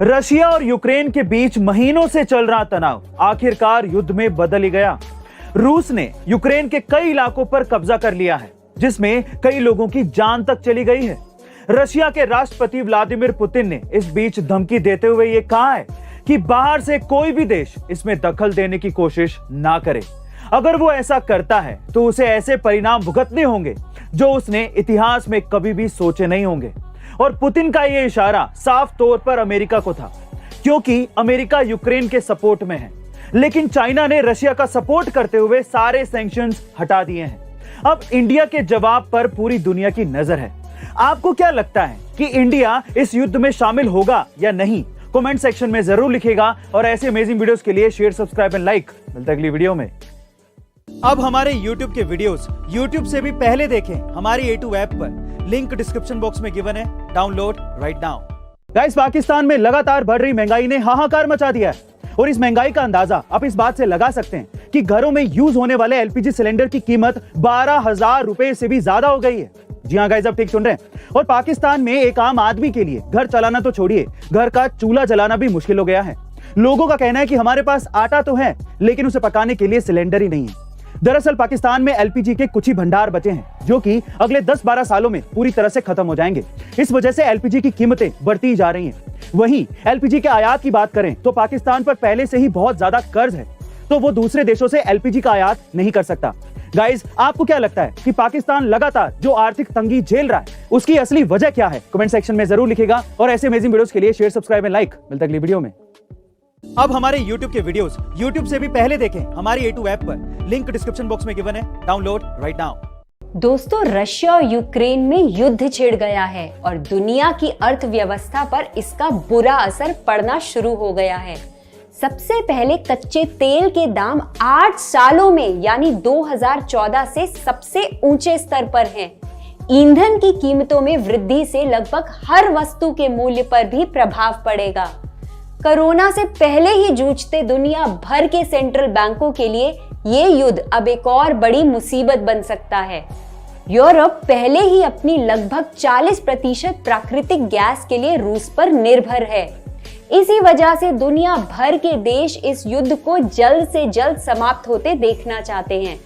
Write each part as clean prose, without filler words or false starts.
Russia और Ukraine के बीच महीनों से चल रहा तनाव आखिरकार युद्ध में बदल ही गया। रूस ने यूक्रेन के कई इलाकों पर कब्जा कर लिया है, जिसमें कई लोगों की जान तक चली गई है। रशिया के राष्ट्रपति व्लादिमीर पुतिन ने इस बीच धमकी देते हुए यह कहा है कि बाहर से कोई भी देश इसमें दखल देने की कोशिश ना करे। अगर वो ऐसा करता है तो उसे ऐसे परिणाम भुगतने होंगे जो उसने इतिहास में कभी भी सोचे नहीं होंगे। और पुतिन का यह इशारा साफ तौर पर अमेरिका को था, क्योंकि अमेरिका यूक्रेन के सपोर्ट में है, लेकिन चाइना ने रशिया का सपोर्ट करते हुए सारे सैंक्शंस हटा दिए हैं। अब इंडिया के जवाब पर पूरी दुनिया की नजर है। आपको क्या लगता है कि इंडिया इस युद्ध में शामिल होगा या नहीं? कमेंट सेक्शन में जरूर लिखिएगा और ऐसे अमेजिंग वीडियोस के लिए शेयर, सब्सक्राइब एंड लाइक। मिलते हैं अगली वीडियो में। अब हमारे YouTube के वीडियोस YouTube से भी पहले देखें हमारी A2 ऐप पर। लिंक डिस्क्रिप्शन बॉक्स में गिवन है, download right now. Guys, Pakistan में लगातार बढ़ रही महंगाई ने हाहाकार मचा दिया है और इस महंगाई का अंदाजा आप इस बात से लगा सकते हैं कि घरों में यूज होने वाले एलपीजी सिलेंडर की कीमत 12,000 रुपए से भी ज्यादा हो गई है। जी हाँ गाइस, आप ठीक सुन रहे हैं। और पाकिस्तान में एक आम आदमी के लिए घर चलाना तो छोड़िए, घर का चूल्हा जलाना भी मुश्किल हो गया है। लोगों का कहना है कि हमारे पास आटा तो है, लेकिन उसे पकाने के लिए सिलेंडर ही नहीं है। दरअसल पाकिस्तान में एलपीजी के कुछ ही भंडार बचे हैं, जो कि अगले 10-12 सालों में पूरी तरह से खत्म हो जाएंगे। इस वजह से एलपीजी की कीमतें बढ़ती जा रही हैं। वहीं एलपीजी के आयात की बात करें तो पाकिस्तान पर पहले से ही बहुत ज्यादा कर्ज है, तो वो दूसरे देशों से एलपीजी का आयात नहीं कर सकता। गाइस, आपको क्या लगता है कि पाकिस्तान लगातार जो आर्थिक तंगी झेल रहा है, उसकी असली वजह क्या है? कमेंट सेक्शन में जरूर लिखिएगा और ऐसे अमेजिंग वीडियोस के लिए शेयर, सब्सक्राइब एंड लाइक। मिलते हैं अगली वीडियो में। अब हमारे YouTube के वीडियोस YouTube से भी पहले देखें हमारी A2 ऐप पर। लिंक डिस्क्रिप्शन बॉक्स में गिवन है, डाउनलोड राइट नाउ। दोस्तों, रशिया और यूक्रेन में युद्ध छिड़ गया है और दुनिया की अर्थव्यवस्था पर इसका बुरा असर पड़ना शुरू हो गया है। सबसे पहले कच्चे तेल के दाम 8 सालों में यानी 2014 से सबसे ऊंचे स्तर पर हैं। ईंधन की कीमतों में वृद्धि से लगभग हर वस्तु के मूल्य पर भी प्रभाव पड़ेगा। कोरोना से पहले ही जूझते दुनिया भर के सेंट्रल बैंकों के लिए ये युद्ध अब एक और बड़ी मुसीबत बन सकता है। यूरोप पहले ही अपनी लगभग 40% प्राकृतिक गैस के लिए रूस पर निर्भर है। इसी वजह से दुनिया भर के देश इस युद्ध को जल्द से जल्द समाप्त होते देखना चाहते हैं।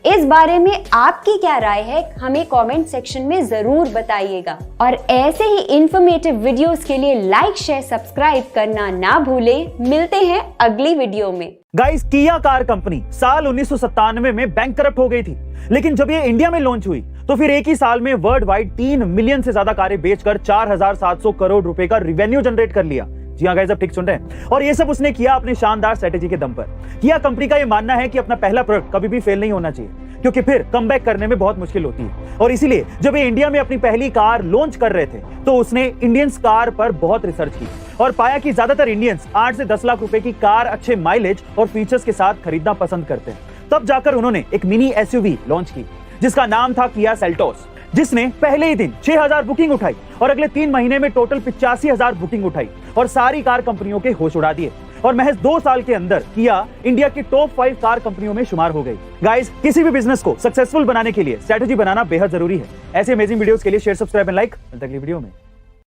इस बारे में आपकी क्या राय है, हमें कमेंट सेक्शन में जरूर बताइएगा। और ऐसे ही इंफॉर्मेटिव वीडियोस के लिए लाइक, शेयर, सब्सक्राइब करना ना भूलें। मिलते हैं अगली वीडियो में। गाइस, किया कार कंपनी साल 1997 में बैंकरप्ट हो गई थी, लेकिन जब ये इंडिया में लॉन्च हुई तो फिर एक ही साल में वर्ल्ड वाइड 3 मिलियन से ज्यादा कारें बेचकर 4,700 करोड़ रुपए का रिवेन्यू जनरेट कर लिया। जी हाँ गाइस, आप ठीक सुन रहे हैं। और ये सब उसने किया अपने शानदार स्ट्रेटेजी के दम पर। किया कंपनी का ये मानना है कि अपना पहला प्रोडक्ट कभी भी फेल नहीं होना चाहिए, क्योंकि फिर कमबैक करने में बहुत मुश्किल होती है। और इसीलिए जब ये इंडिया में अपनी पहली कार लॉन्च कर रहे थे तो उसने इंडियंस कार पर बहुत रिसर्च की और पाया कि ज्यादातर इंडियंस 8 से 10 लाख रुपए की कार अच्छे माइलेज और फीचर्स के साथ खरीदना पसंद करते हैं। तब जाकर उन्होंने एक मिनी एसयूवी लॉन्च की, जिसका नाम था किया सेल्टोस, जिसने पहले ही दिन 6,000 बुकिंग उठाई और अगले 3 महीने में टोटल 85,000 बुकिंग उठाई और सारी कार कंपनियों के होश उड़ा दिए। और महज 2 साल के अंदर किया इंडिया की टॉप 5 कार कंपनियों में शुमार हो गई। गाइस, किसी भी बिजनेस को सक्सेसफुल बनाने के लिए स्ट्रेटेजी बनाना बेहद जरूरी है। ऐसे अमेजिंग वीडियोस के लिए शेयर, सब्सक्राइब एंड लाइक। मिलते हैं अगली वीडियो में।